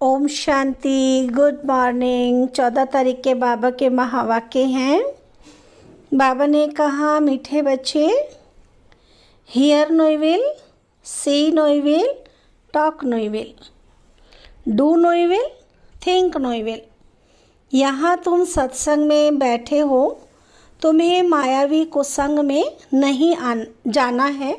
Om Shanti. Good morning. 14 तारीख के बाबा के महावाक्य हैं। बाबा ने कहा, मीठे बच्चे, hear no will, see no will, talk no will, do no will, think no will. यहाँ तुम सत्संग में बैठे हो, तुम्हें मायावी कुसंग में नहीं जाना है।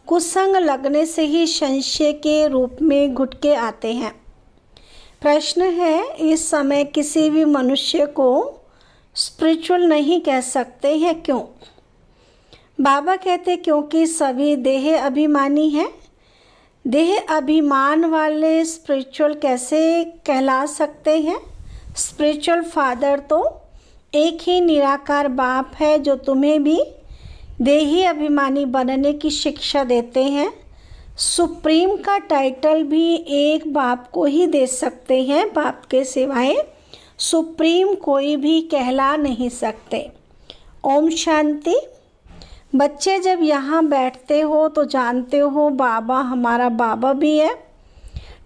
कुसंग लगने से ही संशय के रूप में घुटके आते हैं। प्रश्न है, इस समय किसी भी मनुष्य को स्पिरिचुअल नहीं कह सकते हैं, क्यों? बाबा कहते क्योंकि सभी देह अभिमानी हैं। देह अभिमान वाले स्पिरिचुअल कैसे कहला सकते हैं? स्पिरिचुअल फादर तो एक ही निराकार बाप है जो तुम्हें भी देही अभिमानी बनने की शिक्षा देते हैं। सुप्रीम का टाइटल भी एक बाप को ही दे सकते हैं, बाप के सिवाय सुप्रीम कोई भी कहला नहीं सकते। ओम शांति। बच्चे जब यहाँ बैठते हो तो जानते हो बाबा हमारा बाबा भी है,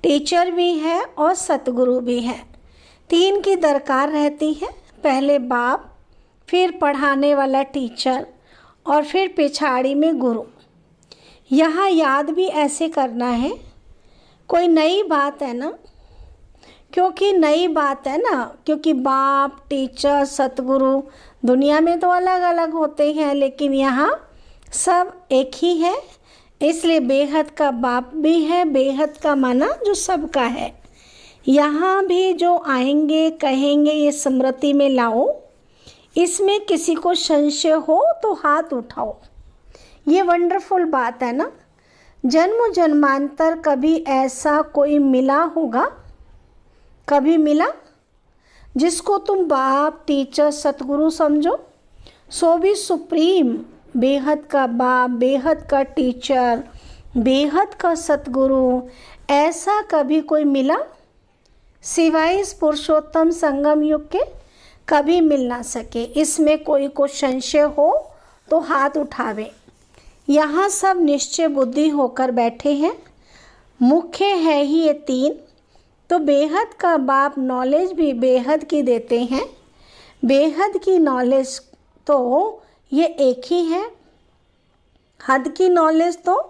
टीचर भी है और सतगुरु भी है। तीन की दरकार रहती है, पहले बाप, फिर पढ़ाने वाला टीचर और फिर पिछाड़ी में गुरु। यहाँ याद भी ऐसे करना है। कोई नई बात है ना, क्योंकि नई बात है ना, क्योंकि बाप, टीचर, सतगुरु दुनिया में तो अलग अलग होते हैं, लेकिन यहाँ सब एक ही है। इसलिए बेहद का बाप भी है। बेहद का माना जो सबका है। यहाँ भी जो आएंगे कहेंगे ये स्मृति में लाओ। इसमें किसी को संशय हो तो हाथ उठाओ। ये वंडरफुल बात है ना। जन्म जन्मांतर कभी ऐसा कोई मिला होगा? कभी मिला जिसको तुम बाप, टीचर, सतगुरु समझो? सो भी सुप्रीम, बेहद का बाप, बेहद का टीचर, बेहद का सतगुरु, ऐसा कभी कोई मिला? सिवाय इस पुरुषोत्तम संगम युग के कभी मिल ना सके। इसमें कोई को संशय हो तो हाथ उठावे। यहाँ सब निश्चय बुद्धि होकर बैठे हैं। मुख्य है ही ये तीन। तो बेहद का बाप नॉलेज भी बेहद की देते हैं। बेहद की नॉलेज तो ये एक ही है। हद की नॉलेज तो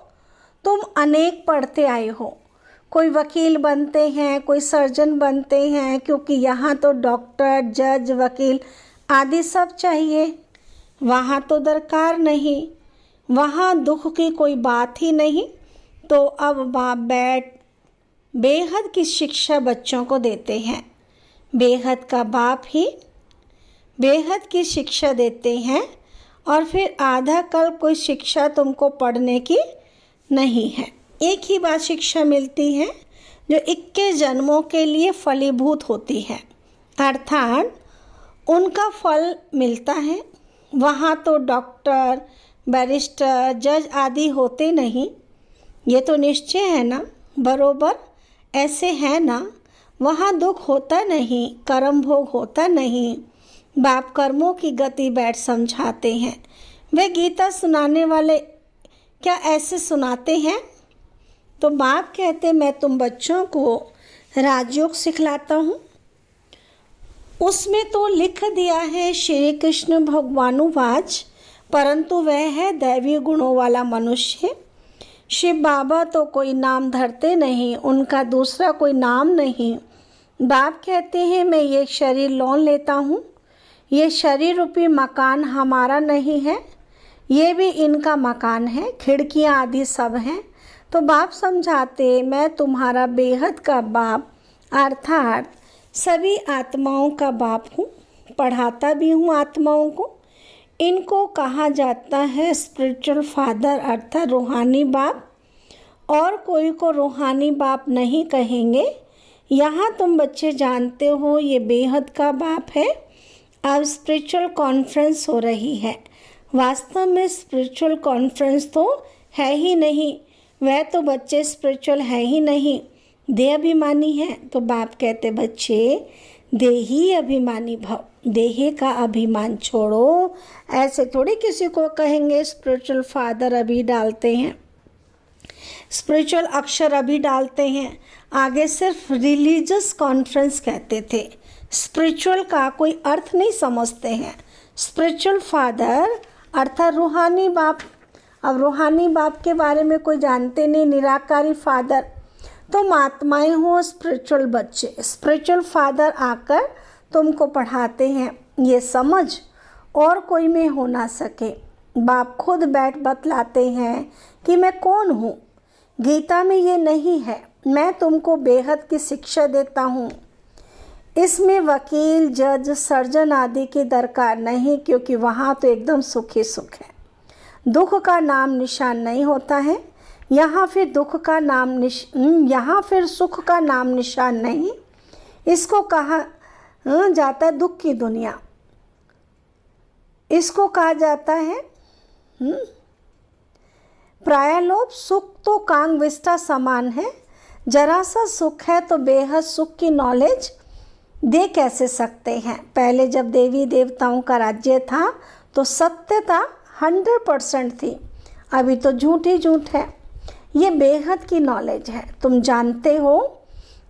तुम अनेक पढ़ते आए हो। कोई वकील बनते हैं, कोई सर्जन बनते हैं, क्योंकि यहाँ तो डॉक्टर, जज, वकील आदि सब चाहिए। वहाँ तो दरकार नहीं, वहाँ दुख की कोई बात ही नहीं। तो अब बाप बैठ बेहद की शिक्षा बच्चों को देते हैं। बेहद का बाप ही बेहद की शिक्षा देते हैं और फिर आधा कल कोई शिक्षा तुमको पढ़ने की नहीं है। एक ही बात शिक्षा मिलती है जो 21 जन्मों के लिए फलीभूत होती है, अर्थात उनका फल मिलता है। वहाँ तो डॉक्टर, बैरिस्टर, जज आदि होते नहीं। ये तो निश्चय है ना, बरोबर ऐसे है ना। वहाँ दुख होता नहीं, कर्म भोग होता नहीं। बाप कर्मों की गति बैठ समझाते हैं। वे गीता सुनाने वाले क्या ऐसे सुनाते हैं? तो बाप कहते मैं तुम बच्चों को राजयोग सिखलाता हूँ। उसमें तो लिख दिया है श्री कृष्ण भगवानुवाच, परंतु वह है दैवी गुणों वाला मनुष्य। शिव बाबा तो कोई नाम धरते नहीं, उनका दूसरा कोई नाम नहीं। बाप कहते हैं मैं ये शरीर लोन लेता हूँ। ये शरीर रूपी मकान हमारा नहीं है, ये भी इनका मकान है। खिड़कियाँ आदि सब हैं। तो बाप समझाते मैं तुम्हारा बेहद का बाप, अर्थात सभी आत्माओं का बाप हूँ। पढ़ाता भी हूँ आत्माओं को। इनको कहा जाता है स्पिरिचुअल फादर, अर्थात रूहानी बाप। और कोई को रूहानी बाप नहीं कहेंगे। यहाँ तुम बच्चे जानते हो ये बेहद का बाप है। अब स्पिरिचुअल कॉन्फ्रेंस हो रही है। वास्तव में स्पिरिचुअल कॉन्फ्रेंस तो है ही नहीं। वह तो बच्चे स्पिरिचुअल है ही नहीं, देह अभिमानी है। तो बाप कहते बच्चे देही अभिमानी भव, देह का अभिमान छोड़ो। ऐसे थोड़ी किसी को कहेंगे स्पिरिचुअल फादर अभी डालते हैं। स्पिरिचुअल अक्षर अभी डालते हैं, आगे सिर्फ रिलीजियस कॉन्फ्रेंस कहते थे। स्पिरिचुअल का कोई अर्थ नहीं समझते हैं। स्पिरिचुअल फादर अर्थात रूहानी बाप। अब रूहानी बाप के बारे में कोई जानते नहीं, निराकारी फादर। तुम आत्माएं हो, स्पिरिचुअल बच्चे। स्पिरिचुअल फादर आकर तुमको पढ़ाते हैं, ये समझ और कोई में हो ना सके। बाप खुद बैठ बतलाते हैं कि मैं कौन हूँ। गीता में ये नहीं है, मैं तुमको बेहद की शिक्षा देता हूँ। इसमें वकील, जज, सर्जन आदि की दरकार नहीं, क्योंकि वहाँ तो एकदम सुख ही सुख है। दुख का नाम निशान नहीं होता है। यहाँ फिर यहाँ फिर सुख का नाम निशान नहीं। इसको कहा जाता है दुख की दुनिया। इसको कहा जाता है प्रायलोप। सुख तो कांग विष्टा समान है। जरा सा सुख है तो बेहद सुख की नॉलेज दे कैसे सकते हैं। पहले जब देवी देवताओं का राज्य था तो सत्यता 100% थी, अभी तो झूठ ही झूठ है। ये बेहद की नॉलेज है। तुम जानते हो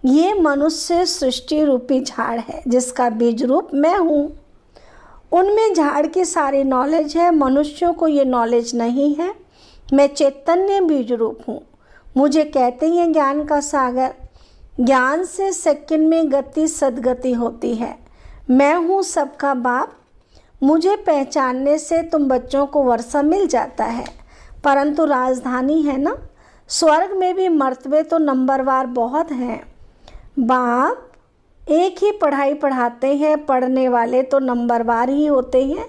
ये मनुष्य सृष्टि रूपी झाड़ है जिसका बीज रूप मैं हूँ। उनमें झाड़ की सारी नॉलेज है, मनुष्यों को ये नॉलेज नहीं है। मैं चैतन्य बीज रूप हूँ। मुझे कहते हैं ज्ञान का सागर। ज्ञान से सेकंड में गति सदगति होती है। मैं हूँ सबका बाप। मुझे पहचानने से तुम बच्चों को वर्षा मिल जाता है, परंतु राजधानी है ना। स्वर्ग में भी मर्तबे तो नंबरवार बहुत हैं। बाप एक ही पढ़ाई पढ़ाते हैं, पढ़ने वाले तो नंबरवार ही होते हैं।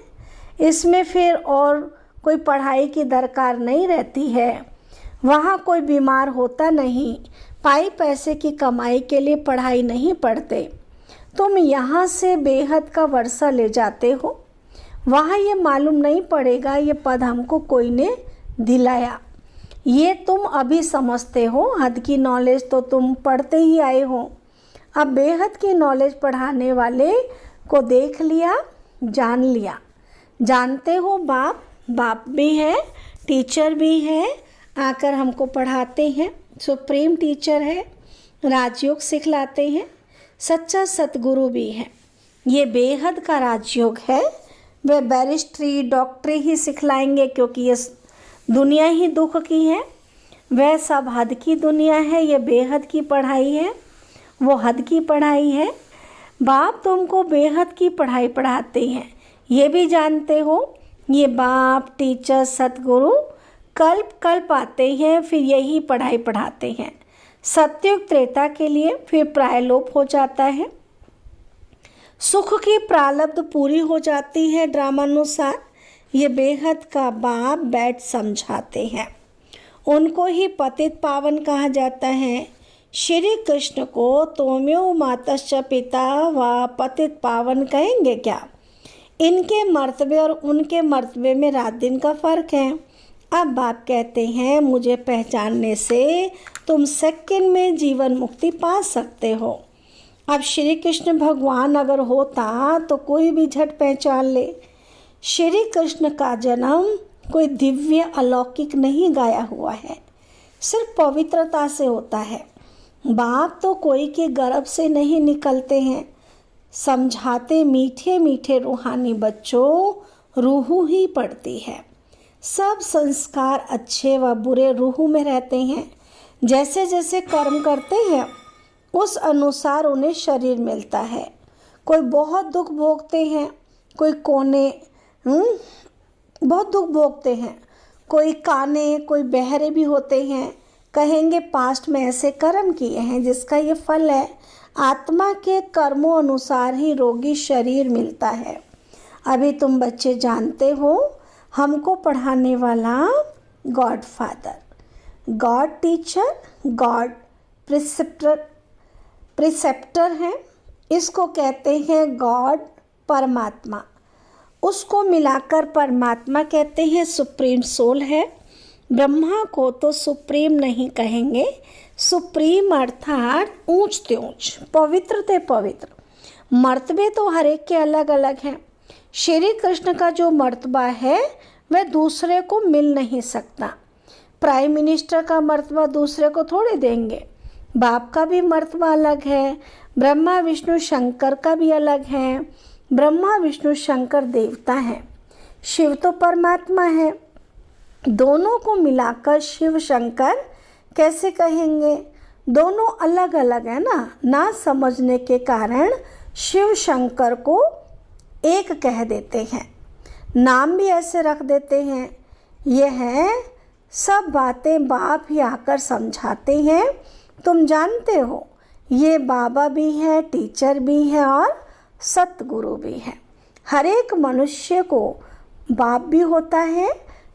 इसमें फिर और कोई पढ़ाई की दरकार नहीं रहती है। वहाँ कोई बीमार होता नहीं। पाई पैसे की कमाई के लिए पढ़ाई नहीं पढ़ते। तुम यहाँ से बेहद का वर्षा ले जाते हो, वहाँ ये मालूम नहीं पड़ेगा ये पद हमको कोई ने दिलाया। ये तुम अभी समझते हो, हद की नॉलेज तो तुम पढ़ते ही आए हो। अब बेहद की नॉलेज पढ़ाने वाले को देख लिया, जान लिया। जानते हो बाप भी है, टीचर भी है, आकर हमको पढ़ाते हैं। सुप्रीम टीचर है, राजयोग सिखलाते हैं। सच्चा सतगुरु भी है। ये बेहद का राजयोग है। वे बैरिस्ट्री, डॉक्टरी ही सिखलाएंगे, क्योंकि ये दुनिया ही दुख की है। वह सब हद की दुनिया है, ये बेहद की पढ़ाई है, वो हद की पढ़ाई है। बाप तुमको बेहद की पढ़ाई पढ़ाते हैं। ये भी जानते हो ये बाप, टीचर, सतगुरु कल्प कल्प आते हैं, फिर यही पढ़ाई पढ़ाते हैं। सत्युग त्रेता के लिए फिर प्रायलोप हो जाता है। सुख की प्रारब्ध पूरी हो जाती है ड्रामानुसार। ये बेहद का बाप बैठ समझाते हैं। उनको ही पतित पावन कहा जाता है। श्री कृष्ण को तोम्यो मातश्च पिता व पतित पावन कहेंगे क्या? इनके मर्तबे और उनके मर्तबे में रात दिन का फ़र्क है। अब बाप कहते हैं मुझे पहचानने से तुम सेकंड में जीवन मुक्ति पा सकते हो। अब श्री कृष्ण भगवान अगर होता तो कोई भी झट पहचान ले। श्री कृष्ण का जन्म कोई दिव्य अलौकिक नहीं गाया हुआ है, सिर्फ पवित्रता से होता है। बाप तो कोई के गर्भ से नहीं निकलते हैं। समझाते मीठे मीठे रूहानी बच्चों, रूह ही पड़ती है। सब संस्कार अच्छे व बुरे रूह में रहते हैं। जैसे जैसे कर्म करते हैं उस अनुसार उन्हें शरीर मिलता है। कोई बहुत दुख भोगते हैं, कोई कोने बहुत दुख भोगते हैं, कोई काने, कोई बहरे भी होते हैं। कहेंगे पास्ट में ऐसे कर्म किए हैं जिसका ये फल है। आत्मा के कर्मों अनुसार ही रोगी शरीर मिलता है। अभी तुम बच्चे जानते हो हमको पढ़ाने वाला God father, God teacher, God preceptor है। इसको कहते हैं गॉड परमात्मा। उसको मिलाकर परमात्मा कहते हैं। सुप्रीम सोल है। ब्रह्मा को तो सुप्रीम नहीं कहेंगे। सुप्रीम अर्थात ऊंच ते ऊंच, पवित्र ते पवित्र। मर्तबे तो हर एक के अलग अलग हैं। श्री कृष्ण का जो मर्तबा है वह दूसरे को मिल नहीं सकता। प्राइम मिनिस्टर का मर्तबा दूसरे को थोड़े देंगे। बाप का भी मर्तबा अलग है, ब्रह्मा विष्णु शंकर का भी अलग है। ब्रह्मा विष्णु शंकर देवता हैं, शिव तो परमात्मा है। दोनों को मिलाकर शिव शंकर कैसे कहेंगे? दोनों अलग अलग है ना समझने के कारण शिव शंकर को एक कह देते हैं, नाम भी ऐसे रख देते हैं। यह सब बातें बाप ही आकर समझाते हैं। तुम जानते हो ये बाबा भी है, टीचर भी है और सतगुरु भी है। हर एक मनुष्य को बाप भी होता है,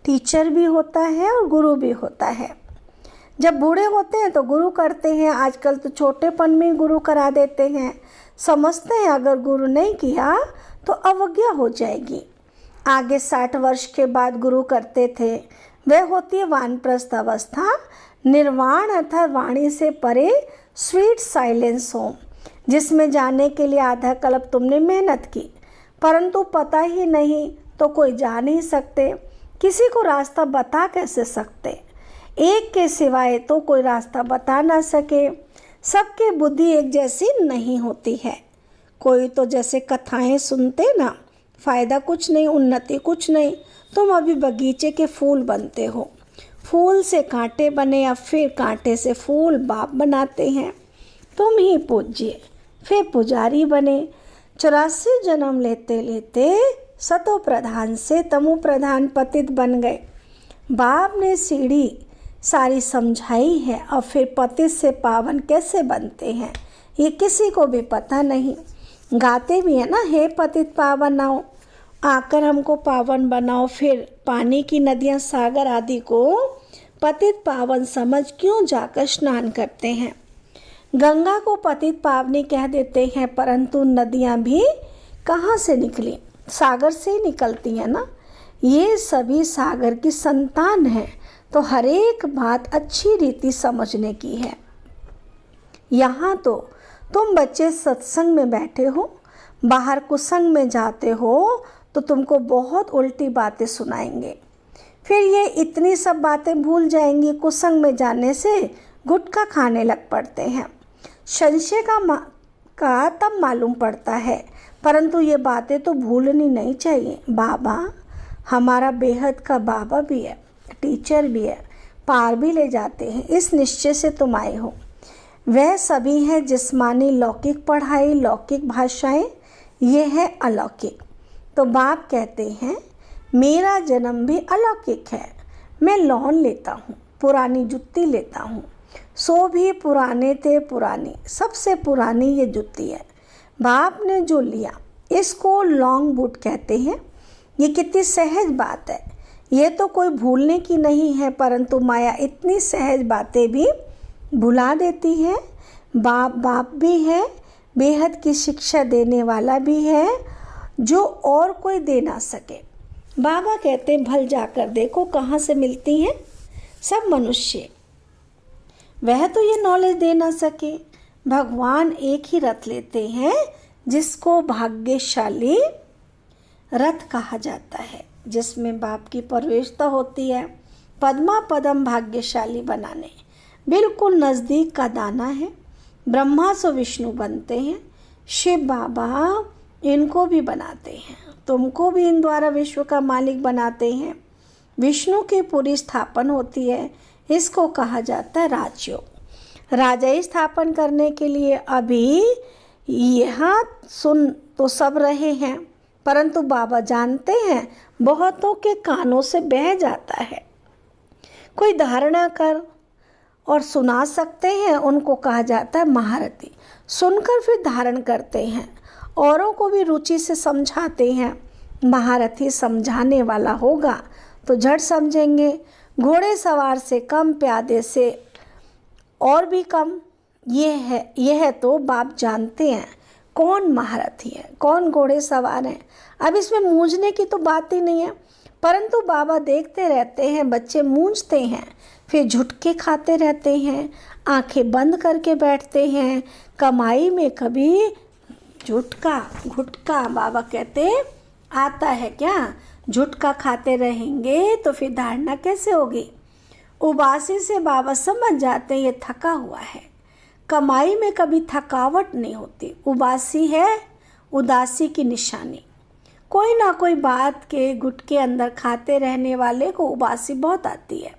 टीचर भी होता है और गुरु भी होता है। जब बूढ़े होते हैं तो गुरु करते हैं, आजकल तो छोटेपन में गुरु करा देते हैं। समझते हैं अगर गुरु नहीं किया तो अवज्ञा हो जाएगी। आगे 60 वर्ष के बाद गुरु करते थे। वह होती है वानप्रस्थ अवस्था, निर्वाण अर्थात वाणी से परे स्वीट साइलेंस होम, जिसमें जाने के लिए आधा कल्प तुमने मेहनत की, परंतु पता ही नहीं तो कोई जा नहीं सकते। किसी को रास्ता बता कैसे सकते? एक के सिवाय तो कोई रास्ता बता ना सके। सबकी बुद्धि एक जैसी नहीं होती है। कोई तो जैसे कथाएं सुनते ना, फ़ायदा कुछ नहीं, उन्नति कुछ नहीं। तुम अभी बगीचे के फूल बनते हो, फूल से कांटे बने या फिर कांटे से फूल बाप बनाते हैं। तुम ही पूज्य फिर पुजारी बने। 84 जन्म लेते लेते सतो प्रधान से तमो प्रधान पतित बन गए। बाप ने सीढ़ी सारी समझाई है। और फिर पतित से पावन कैसे बनते हैं ये किसी को भी पता नहीं। गाते भी है ना, हे पतित पावन आओ, आकर हमको पावन बनाओ। फिर पानी की नदियाँ सागर आदि को पतित पावन समझ क्यों जाकर स्नान करते हैं? गंगा को पतित पावनी कह देते हैं, परंतु नदियाँ भी कहाँ से निकली? सागर से ही निकलती है ना। ये सभी सागर की संतान है, तो हर एक बात अच्छी रीति समझने की है। यहाँ तो तुम बच्चे सत्संग में बैठे हो, बाहर कुसंग में जाते हो तो तुमको बहुत उल्टी बातें सुनाएंगे। फिर ये इतनी सब बातें भूल जाएंगी। कुसंग में जाने से गुटखा खाने लग पड़ते हैं। संशय का तब मालूम पड़ता है, परंतु ये बातें तो भूलनी नहीं चाहिए। बाबा हमारा बेहद का बाबा भी है, टीचर भी है, पार भी ले जाते हैं। इस निश्चय से तुम आए हो। वह सभी है जिस्मानी लौकिक पढ़ाई, लौकिक भाषाएं, ये है अलौकिक। तो बाप कहते हैं मेरा जन्म भी अलौकिक है। मैं लॉन लेता हूँ, पुरानी जुत्ती लेता हूँ। सो भी पुराने थे पुरानी, सबसे पुरानी ये जुत्ती है। बाप ने जो लिया इसको लॉन्ग बूट कहते हैं। ये कितनी सहज बात है। ये तो कोई भूलने की नहीं है, परंतु माया इतनी सहज बातें भी भुला देती है। बाप भी है, बेहद की शिक्षा देने वाला भी है, जो और कोई दे ना सके। बाबा कहते भल जाकर देखो कहाँ से मिलती हैं सब मनुष्य। वह तो ये नॉलेज दे ना सके। भगवान एक ही रथ लेते हैं जिसको भाग्यशाली रथ कहा जाता है, जिसमें बाप की प्रवेशता होती है। पद्मा पदम भाग्यशाली बनाने, बिल्कुल नज़दीक का दाना है। ब्रह्मा से विष्णु बनते हैं, शिव बाबा इनको भी बनाते हैं, तुमको भी इन द्वारा विश्व का मालिक बनाते हैं। विष्णु की पूरी स्थापन होती है, इसको कहा जाता है राजयोग। राजा स्थापन करने के लिए अभी यहाँ सुन तो सब रहे हैं, परंतु बाबा जानते हैं बहुतों के कानों से बह जाता है। कोई धारणा कर और सुना सकते हैं, उनको कहा जाता है महारथी। सुनकर फिर धारण करते हैं, औरों को भी रुचि से समझाते हैं। महारथी समझाने वाला होगा तो झट समझेंगे। घोड़े सवार से कम, प्यादे से और भी कम। यह तो बाप जानते हैं कौन महारथी है, कौन घोड़े सवार हैं। अब इसमें मूंझने की तो बात ही नहीं है, परंतु बाबा देखते रहते हैं बच्चे मूंझते हैं, फिर झुटके खाते रहते हैं, आंखें बंद करके बैठते हैं। कमाई में कभी झुटका घुटका बाबा कहते आता है क्या? झुटका खाते रहेंगे तो फिर धारणा कैसे होगी? उबासी से बाबा समझ जाते हैं ये थका हुआ है। कमाई में कभी थकावट नहीं होती, उबासी है उदासी की निशानी। कोई ना कोई बात के गुटके अंदर खाते रहने वाले को उबासी बहुत आती है।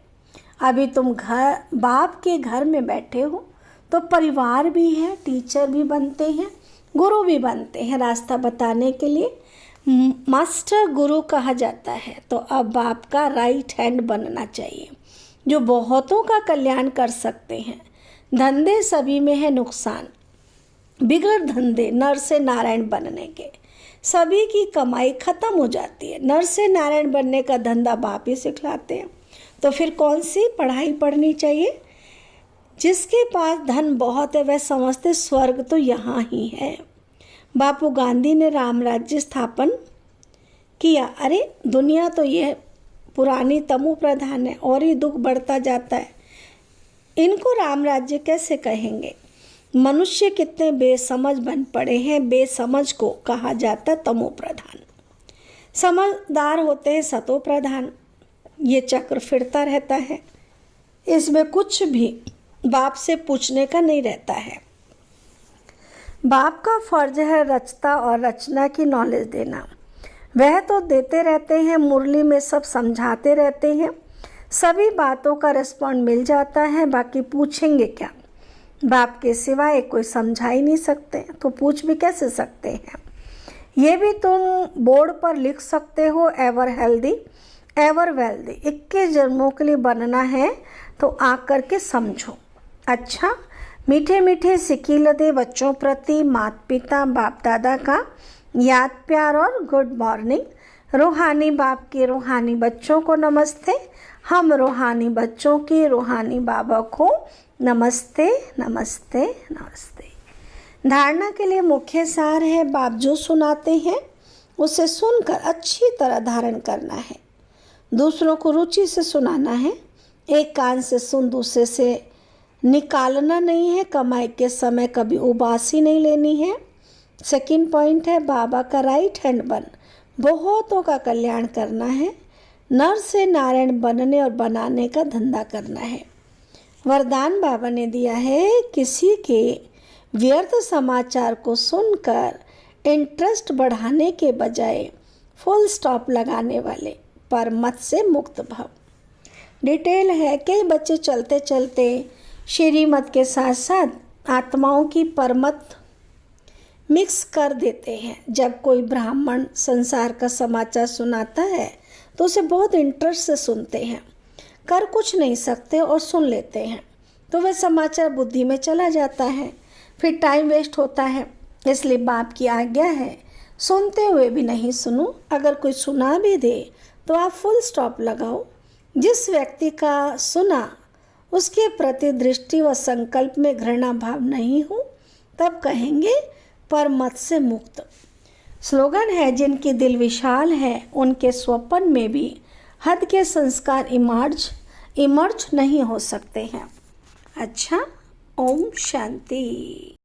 अभी तुम बाप के घर में बैठे हो तो परिवार भी है, टीचर भी बनते हैं, गुरु भी बनते हैं। रास्ता बताने के लिए मास्टर गुरु कहा जाता है। तो अब बाप का राइट हैंड बनना चाहिए जो बहुतों का कल्याण कर सकते हैं। धंधे सभी में है नुकसान, बिगड़ धंधे नर से नारायण बनने के। सभी की कमाई खत्म हो जाती है। नर से नारायण बनने का धंधा बाप ही सिखलाते हैं। तो फिर कौन सी पढ़ाई पढ़नी चाहिए? जिसके पास धन बहुत है वह समझते स्वर्ग तो यहाँ ही है। बापू गांधी ने राम राज्य स्थापन किया। अरे दुनिया तो ये पुरानी तमु प्रधान है और ही दुख बढ़ता जाता है, इनको राम राज्य कैसे कहेंगे? मनुष्य कितने बेसमझ बन पड़े हैं। बेसमझ को कहा जाता तमो प्रधान, समझदार होते हैं सतो प्रधान। ये चक्र फिरता रहता है, इसमें कुछ भी बाप से पूछने का नहीं रहता है। बाप का फर्ज है रचता और रचना की नॉलेज देना। वह तो देते रहते हैं, मुरली में सब समझाते रहते हैं, सभी बातों का रिस्पॉन्ड मिल जाता है। बाकी पूछेंगे क्या? बाप के सिवाय कोई समझा ही नहीं सकते, तो पूछ भी कैसे सकते हैं? ये भी तुम बोर्ड पर लिख सकते हो, एवर हेल्दी एवर वेल्दी। 21 जन्मों के लिए बनना है तो आकर के समझो। अच्छा, मीठे मीठे सिकील दे बच्चों प्रति माता पिता बाप दादा का याद प्यार और गुड मॉर्निंग। रूहानी बाप के रूहानी बच्चों को नमस्ते। हम रूहानी बच्चों के रूहानी बाबा को नमस्ते नमस्ते नमस्ते। धारणा के लिए मुख्य सार है बाप जो सुनाते हैं उसे सुनकर अच्छी तरह धारण करना है। दूसरों को रुचि से सुनाना है। एक कान से सुन दूसरे से निकालना नहीं है। कमाई के समय कभी उबासी नहीं लेनी है। सेकंड पॉइंट है बाबा का राइट हैंड बन बहुतों का कल्याण करना है। नर से नारायण बनने और बनाने का धंधा करना है। वरदान बाबा ने दिया है, किसी के व्यर्थ समाचार को सुनकर इंटरेस्ट बढ़ाने के बजाय फुल स्टॉप लगाने वाले परमत से मुक्त भव। डिटेल है, कई बच्चे चलते चलते श्रीमत के साथ साथ आत्माओं की परमत मिक्स कर देते हैं। जब कोई ब्राह्मण संसार का समाचार सुनाता है तो उसे बहुत इंटरेस्ट से सुनते हैं, कर कुछ नहीं सकते और सुन लेते हैं, तो वह समाचार बुद्धि में चला जाता है, फिर टाइम वेस्ट होता है। इसलिए बाप की आज्ञा है सुनते हुए भी नहीं सुनो। अगर कोई सुना भी दे तो आप फुल स्टॉप लगाओ। जिस व्यक्ति का सुना उसके प्रति दृष्टि व संकल्प में घृणा भाव नहीं हो तब कहेंगे परमत से मुक्त। स्लोगन है, जिनकी दिल विशाल है उनके स्वप्न में भी हद के संस्कार इमर्ज नहीं हो सकते हैं। अच्छा, ओम शांति।